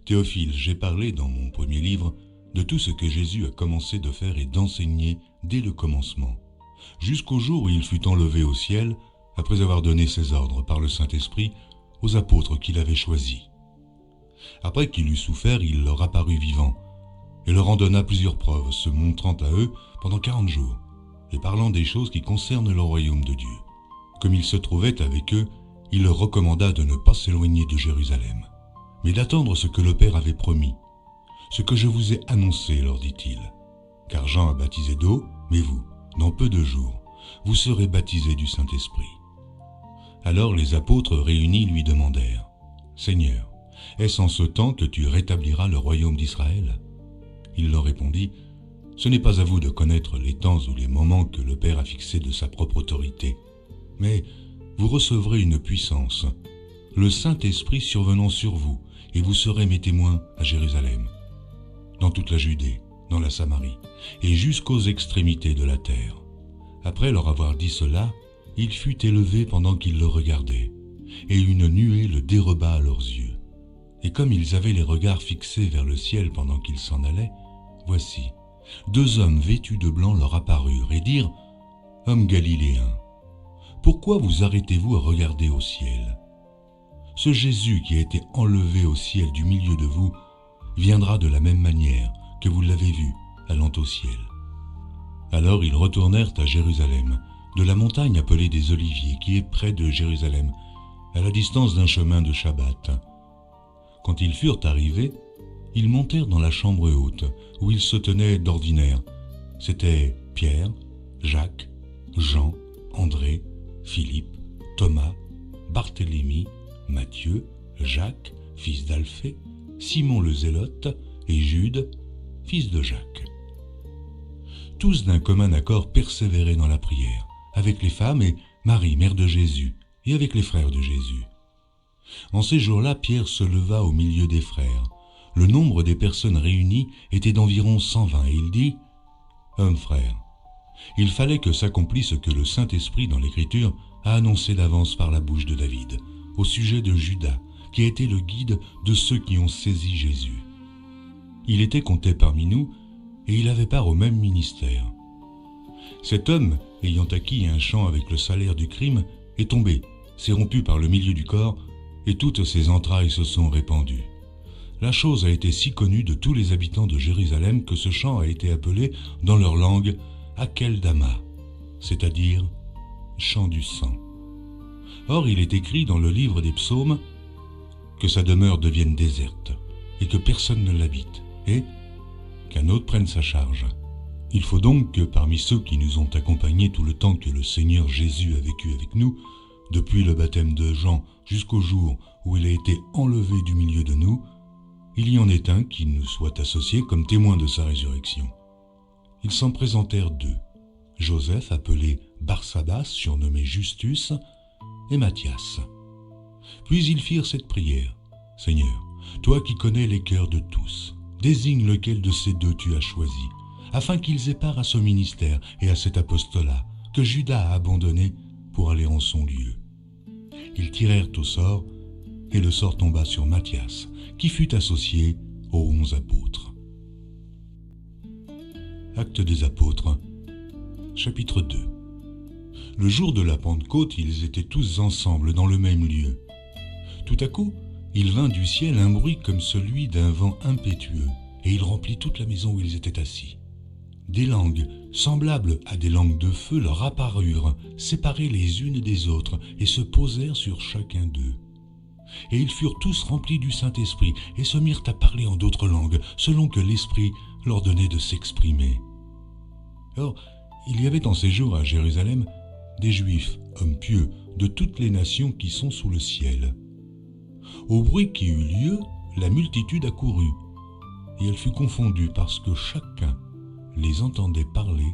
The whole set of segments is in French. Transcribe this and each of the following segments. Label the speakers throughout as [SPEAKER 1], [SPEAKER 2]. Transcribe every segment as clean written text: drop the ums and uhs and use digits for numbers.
[SPEAKER 1] Théophile, j'ai parlé dans mon premier livre de tout ce que Jésus a commencé de faire et d'enseigner dès le commencement, jusqu'au jour où il fut enlevé au ciel, après avoir donné ses ordres par le Saint-Esprit aux apôtres qu'il avait choisis. Après qu'il eut souffert, il leur apparut vivant, et leur en donna plusieurs preuves, se montrant à eux pendant 40 jours, et parlant des choses qui concernent le royaume de Dieu. Comme il se trouvait avec eux, il leur recommanda de ne pas s'éloigner de Jérusalem, mais d'attendre ce que le Père avait promis. Ce que je vous ai annoncé, leur dit-il. Car Jean a baptisé d'eau, mais vous, dans peu de jours, vous serez baptisés du Saint-Esprit. Alors les apôtres réunis lui demandèrent, « Seigneur, est-ce en ce temps que tu rétabliras le royaume d'Israël ?» Il leur répondit, « Ce n'est pas à vous de connaître les temps ou les moments que le Père a fixés de sa propre autorité, mais vous recevrez une puissance, le Saint-Esprit survenant sur vous, et vous serez mes témoins à Jérusalem, dans toute la Judée, dans la Samarie, et jusqu'aux extrémités de la terre. » Après leur avoir dit cela, il fut élevé pendant qu'ils le regardaient, et une nuée le déroba à leurs yeux. Et comme ils avaient les regards fixés vers le ciel pendant qu'ils s'en allaient, voici, 2 hommes vêtus de blanc leur apparurent et dirent, « Hommes galiléens, pourquoi vous arrêtez-vous à regarder au ciel ? Ce Jésus qui a été enlevé au ciel du milieu de vous viendra de la même manière que vous l'avez vu allant au ciel. » Alors ils retournèrent à Jérusalem, de la montagne appelée des Oliviers, qui est près de Jérusalem, à la distance d'un chemin de Shabbat. Quand ils furent arrivés, ils montèrent dans la chambre haute, où ils se tenaient d'ordinaire. C'étaient Pierre, Jacques, Jean, André, Philippe, Thomas, Barthélemy, Matthieu, Jacques, fils d'Alphée, Simon le Zélote et Jude, fils de Jacques. Tous d'un commun accord persévéraient dans la prière, avec les femmes et Marie, mère de Jésus, et avec les frères de Jésus. En ces jours-là, Pierre se leva au milieu des frères. Le nombre des personnes réunies était d'environ 120, et il dit, « Hommes frères, il fallait que s'accomplisse ce que le Saint-Esprit dans l'Écriture a annoncé d'avance par la bouche de David, au sujet de Judas, qui a été le guide de ceux qui ont saisi Jésus. Il était compté parmi nous, et il avait part au même ministère. Cet homme, ayant acquis un champ avec le salaire du crime, est tombé, s'est rompu par le milieu du corps, et toutes ses entrailles se sont répandues. La chose a été si connue de tous les habitants de Jérusalem que ce champ a été appelé, dans leur langue, Akeldama, c'est-à-dire champ du sang. Or, il est écrit dans le livre des psaumes que sa demeure devienne déserte, et que personne ne l'habite, et qu'un autre prenne sa charge. Il faut donc que parmi ceux qui nous ont accompagnés tout le temps que le Seigneur Jésus a vécu avec nous, depuis le baptême de Jean jusqu'au jour où il a été enlevé du milieu de nous, il y en ait un qui nous soit associé comme témoin de sa résurrection. Ils s'en présentèrent 2, Joseph appelé Barsabas, surnommé Justus, et Matthias. Puis ils firent cette prière, « Seigneur, toi qui connais les cœurs de tous, désigne lequel de ces 2 tu as choisi, afin qu'ils aient part à ce ministère et à cet apostolat que Judas a abandonné pour aller en son lieu. » Ils tirèrent au sort, et le sort tomba sur Matthias, qui fut associé aux 11 apôtres. Actes des apôtres, chapitre 2. Le jour de la Pentecôte, ils étaient tous ensemble dans le même lieu. Tout à coup, il vint du ciel un bruit comme celui d'un vent impétueux, et il remplit toute la maison où ils étaient assis. Des langues, semblables à des langues de feu, leur apparurent, séparées les unes des autres, et se posèrent sur chacun d'eux. Et ils furent tous remplis du Saint-Esprit, et se mirent à parler en d'autres langues, selon que l'Esprit leur donnait de s'exprimer. Or, il y avait en ces jours à Jérusalem des Juifs, hommes pieux, de toutes les nations qui sont sous le ciel. Au bruit qui eut lieu, la multitude accourut, et elle fut confondue parce que chacun les entendait parler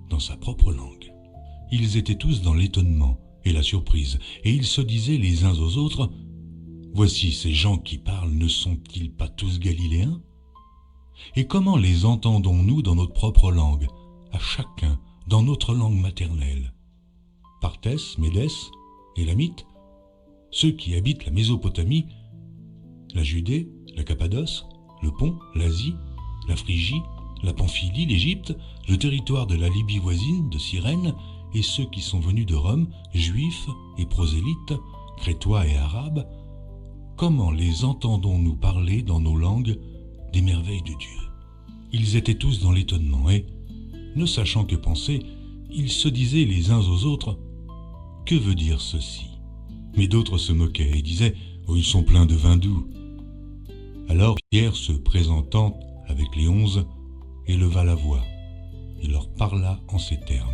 [SPEAKER 1] dans sa propre langue. Ils étaient tous dans l'étonnement et la surprise, et ils se disaient les uns aux autres, « Voici ces gens qui parlent, ne sont-ils pas tous galiléens ? Et comment les entendons-nous dans notre propre langue, à chacun dans notre langue maternelle ? Partès, Médès, Élamite, ceux qui habitent la Mésopotamie, la Judée, la Cappadoce, le Pont, l'Asie, la Phrygie, la Pamphylie, l'Égypte, le territoire de la Libye voisine, de Cyrène, et ceux qui sont venus de Rome, juifs et prosélytes, crétois et arabes, comment les entendons-nous parler dans nos langues des merveilles de Dieu? Ils étaient tous dans l'étonnement et, ne sachant que penser, ils se disaient les uns aux autres « Que veut dire ceci ?» Mais d'autres se moquaient et disaient « Oh, ils sont pleins de vin doux !» Alors Pierre, se présentant avec les 11, éleva la voix et leur parla en ces termes.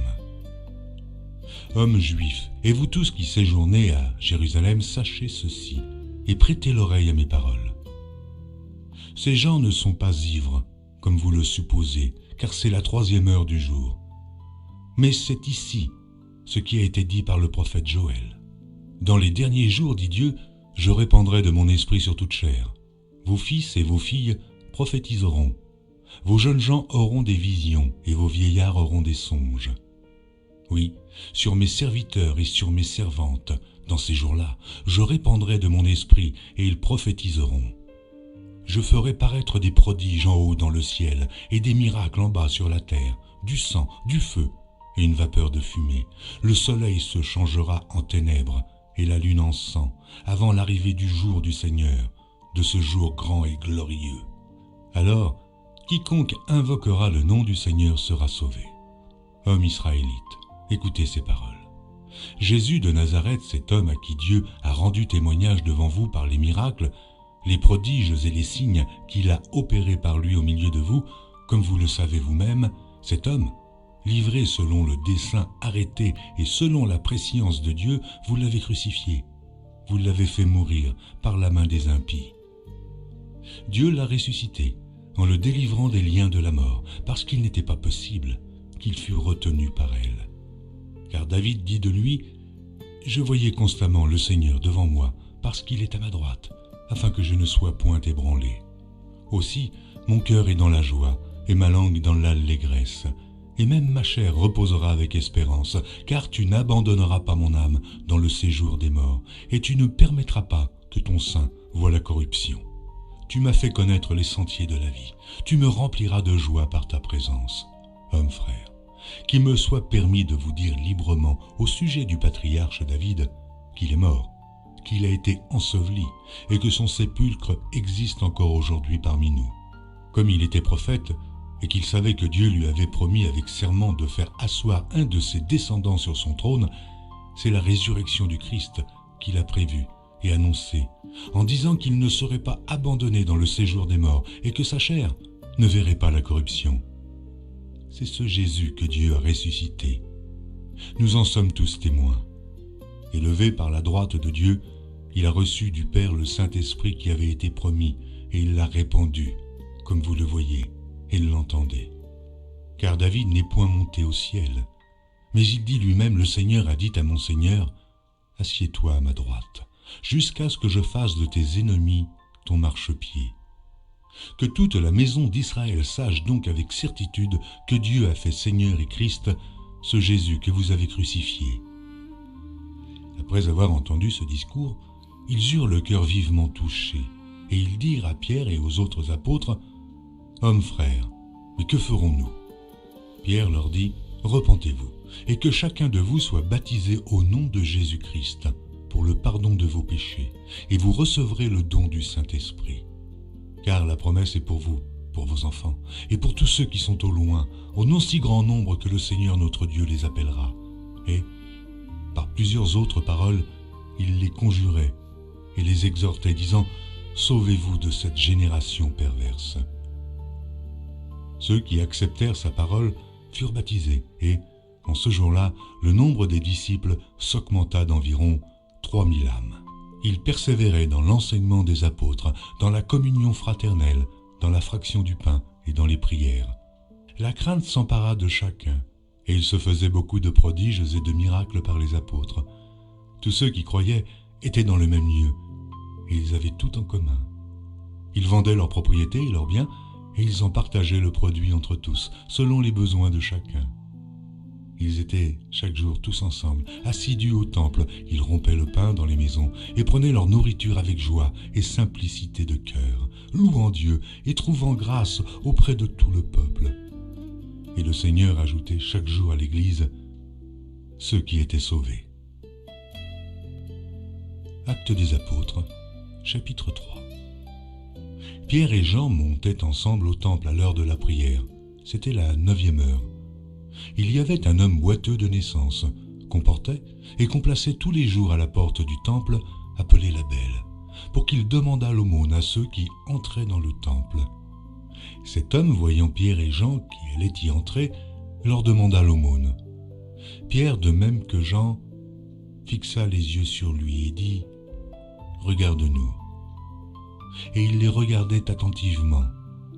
[SPEAKER 1] « Hommes juifs, et vous tous qui séjournez à Jérusalem, sachez ceci, et prêtez l'oreille à mes paroles. Ces gens ne sont pas ivres, comme vous le supposez, car c'est la 3e heure du jour. Mais c'est ici ce qui a été dit par le prophète Joël. Dans les derniers jours, dit Dieu, je répandrai de mon esprit sur toute chair. Vos fils et vos filles prophétiseront. Vos jeunes gens auront des visions et vos vieillards auront des songes. Oui, sur mes serviteurs et sur mes servantes, dans ces jours-là, je répandrai de mon esprit et ils prophétiseront. Je ferai paraître des prodiges en haut dans le ciel et des miracles en bas sur la terre, du sang, du feu et une vapeur de fumée. Le soleil se changera en ténèbres et la lune en sang, avant l'arrivée du jour du Seigneur, de ce jour grand et glorieux. Alors, quiconque invoquera le nom du Seigneur sera sauvé. Hommes israélites, écoutez ces paroles. Jésus de Nazareth, cet homme à qui Dieu a rendu témoignage devant vous par les miracles, les prodiges et les signes qu'il a opérés par lui au milieu de vous, comme vous le savez vous-même, cet homme, livré selon le dessein arrêté et selon la prescience de Dieu, vous l'avez crucifié. Vous l'avez fait mourir par la main des impies. Dieu l'a ressuscité en le délivrant des liens de la mort, parce qu'il n'était pas possible qu'il fût retenu par elle. Car David dit de lui, « Je voyais constamment le Seigneur devant moi, parce qu'il est à ma droite, afin que je ne sois point ébranlé. Aussi, mon cœur est dans la joie, et ma langue dans l'allégresse, et même ma chair reposera avec espérance, car tu n'abandonneras pas mon âme dans le séjour des morts, et tu ne permettras pas que ton sein voie la corruption. Tu m'as fait connaître les sentiers de la vie, tu me rempliras de joie par ta présence. Homme frère, qu'il me soit permis de vous dire librement au sujet du patriarche David qu'il est mort, qu'il a été enseveli et que son sépulcre existe encore aujourd'hui parmi nous. Comme il était prophète et qu'il savait que Dieu lui avait promis avec serment de faire asseoir un de ses descendants sur son trône, c'est la résurrection du Christ qu'il a prévue et annoncée, en disant qu'il ne serait pas abandonné dans le séjour des morts et que sa chair ne verrait pas la corruption. C'est ce Jésus que Dieu a ressuscité. Nous en sommes tous témoins. Élevé par la droite de Dieu, il a reçu du Père le Saint-Esprit qui avait été promis, et il l'a répandu, comme vous le voyez et l'entendez. Car David n'est point monté au ciel, mais il dit lui-même, le Seigneur a dit à mon Seigneur, « Assieds-toi à ma droite, jusqu'à ce que je fasse de tes ennemis ton marchepied. » Que toute la maison d'Israël sache donc avec certitude que Dieu a fait Seigneur et Christ, ce Jésus que vous avez crucifié. Après avoir entendu ce discours, ils eurent le cœur vivement touché, et ils dirent à Pierre et aux autres apôtres, « Hommes frères, mais que ferons-nous » Pierre leur dit, « Repentez-vous, et que chacun de vous soit baptisé au nom de Jésus-Christ, pour le pardon de vos péchés, et vous recevrez le don du Saint-Esprit. Car la promesse est pour vous, pour vos enfants, et pour tous ceux qui sont au loin, au non si grand nombre que le Seigneur notre Dieu les appellera. » Et, par plusieurs autres paroles, il les conjurait et les exhortait, disant, « Sauvez-vous de cette génération perverse. » Ceux qui acceptèrent sa parole furent baptisés, et, en ce jour-là, le nombre des disciples s'augmenta d'environ 3000 âmes. Ils persévéraient dans l'enseignement des apôtres, dans la communion fraternelle, dans la fraction du pain et dans les prières. La crainte s'empara de chacun, et il se faisait beaucoup de prodiges et de miracles par les apôtres. Tous ceux qui croyaient étaient dans le même lieu, et ils avaient tout en commun. Ils vendaient leurs propriétés et leurs biens, et ils en partageaient le produit entre tous, selon les besoins de chacun. Ils étaient chaque jour tous ensemble, assidus au temple. Ils rompaient le pain dans les maisons et prenaient leur nourriture avec joie et simplicité de cœur, louant Dieu et trouvant grâce auprès de tout le peuple. Et le Seigneur ajoutait chaque jour à l'Église ceux qui étaient sauvés. Actes des Apôtres, chapitre 3. Pierre et Jean montaient ensemble au temple à l'heure de la prière. C'était la 9e heure. Il y avait un homme boiteux de naissance, qu'on portait et qu'on plaçait tous les jours à la porte du temple, appelé la Belle, pour qu'il demandât l'aumône à ceux qui entraient dans le temple. Cet homme, voyant Pierre et Jean qui allaient y entrer, leur demanda l'aumône. Pierre, de même que Jean, fixa les yeux sur lui et dit « Regarde-nous ». Et il les regardait attentivement,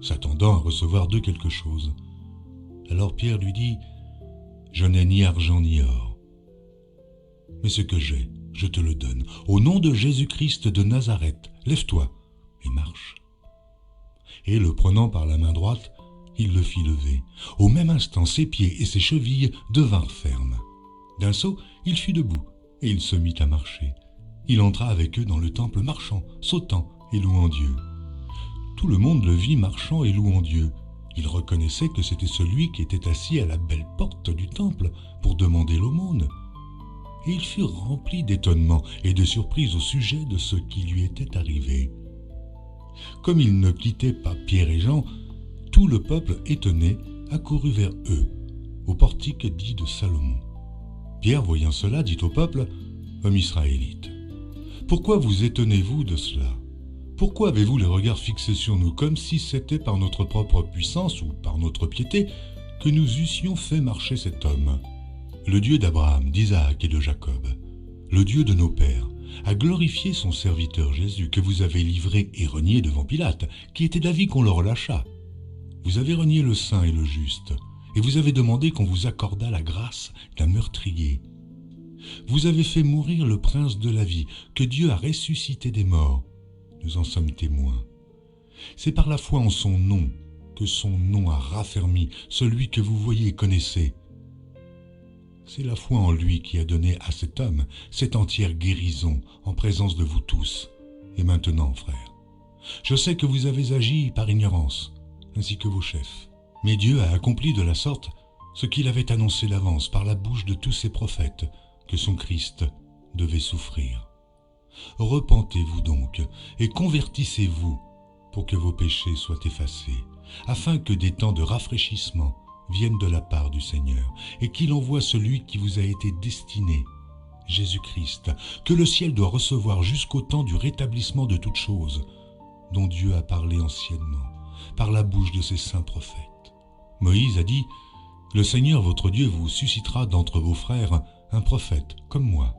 [SPEAKER 1] s'attendant à recevoir d'eux quelque chose. Alors Pierre lui dit « Je n'ai ni argent ni or, mais ce que j'ai, je te le donne. Au nom de Jésus-Christ de Nazareth, lève-toi et marche. » Et le prenant par la main droite, il le fit lever. Au même instant, ses pieds et ses chevilles devinrent fermes. D'un saut, il fut debout et il se mit à marcher. Il entra avec eux dans le temple marchant, sautant et louant Dieu. Tout le monde le vit marchant et louant Dieu. Il reconnaissait que c'était celui qui était assis à la belle porte du temple pour demander l'aumône. Et il fut rempli d'étonnement et de surprise au sujet de ce qui lui était arrivé. Comme il ne quittait pas Pierre et Jean, tout le peuple étonné accourut vers eux, au portique dit de Salomon. Pierre, voyant cela, dit au peuple, « Hommes israélites, pourquoi vous étonnez-vous de cela ? Pourquoi avez-vous les regards fixés sur nous, comme si c'était par notre propre puissance ou par notre piété que nous eussions fait marcher cet homme ? Le Dieu d'Abraham, d'Isaac et de Jacob, le Dieu de nos pères, a glorifié son serviteur Jésus, que vous avez livré et renié devant Pilate, qui était d'avis qu'on le relâchât. Vous avez renié le saint et le juste, et vous avez demandé qu'on vous accordât la grâce d'un meurtrier. Vous avez fait mourir le prince de la vie, que Dieu a ressuscité des morts. Nous en sommes témoins. C'est par la foi en son nom que son nom a raffermi celui que vous voyez et connaissez. C'est la foi en lui qui a donné à cet homme cette entière guérison en présence de vous tous. Et maintenant, frères, je sais que vous avez agi par ignorance, ainsi que vos chefs. Mais Dieu a accompli de la sorte ce qu'il avait annoncé d'avance par la bouche de tous ses prophètes, que son Christ devait souffrir. Repentez-vous donc et convertissez-vous pour que vos péchés soient effacés, afin que des temps de rafraîchissement viennent de la part du Seigneur, et qu'il envoie celui qui vous a été destiné, Jésus-Christ, que le ciel doit recevoir jusqu'au temps du rétablissement de toutes choses, dont Dieu a parlé anciennement, par la bouche de ses saints prophètes. Moïse a dit, « Le Seigneur votre Dieu vous suscitera d'entre vos frères un prophète comme moi.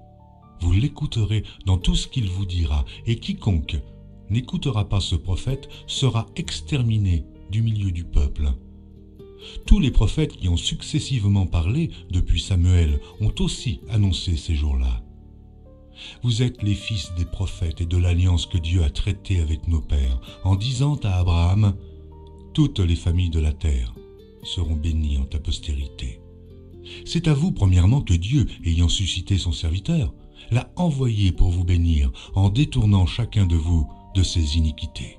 [SPEAKER 1] Vous l'écouterez dans tout ce qu'il vous dira, et quiconque n'écoutera pas ce prophète sera exterminé du milieu du peuple. » Tous les prophètes qui ont successivement parlé depuis Samuel ont aussi annoncé ces jours-là. Vous êtes les fils des prophètes et de l'alliance que Dieu a traitée avec nos pères, en disant à Abraham, « Toutes les familles de la terre seront bénies en ta postérité. » C'est à vous, premièrement, que Dieu, ayant suscité son serviteur, l'a envoyé pour vous bénir en détournant chacun de vous de ses iniquités.